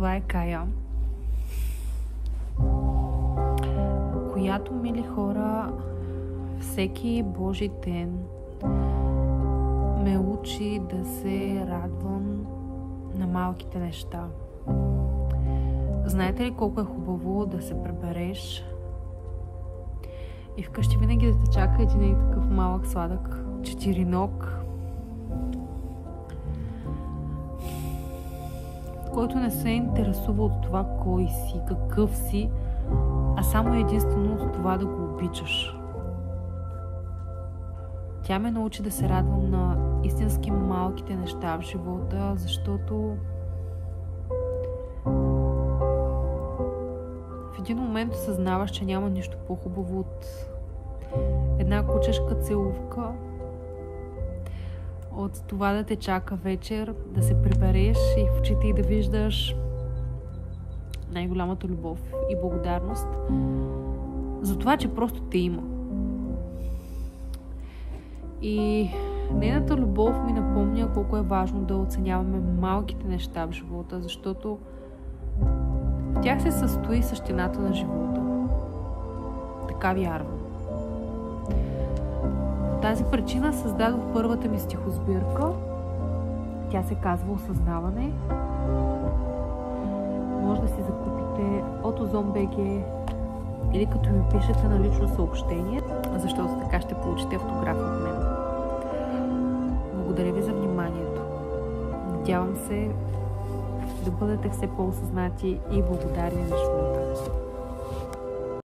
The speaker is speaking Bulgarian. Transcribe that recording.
това е Кая, която, мили хора, всеки Божи ден ме учи да се радвам на малките неща. Знаете ли колко е хубаво да се прибереш и вкъщи винаги да те чака един такъв малък сладък четириног, който не се интересува от това кой си, какъв си, а само единствено от това да го обичаш. Тя ме научи да се радвам на истински малките неща в живота, защото в един момент осъзнаваш, че няма нищо по-хубаво от една кучешка целувка, от това да те чака вечер, да се прибереш и в очите и да виждаш най-голямата любов и благодарност за това, че просто те има. И нейната любов ми напомня колко е важно да оценяваме малките неща в живота, защото в тях се състои същината на живота. Така вярвам. По тази причина създадох първата ми стихосбирка. Тя се казва Осъзнаване. Може да си закупите от Ozon.bg или като ми пишете на лично съобщение, защото така ще получите автограф от мен. Благодаря ви за вниманието. Надявам се да бъдете все по-осъзнати и благодарни на живота.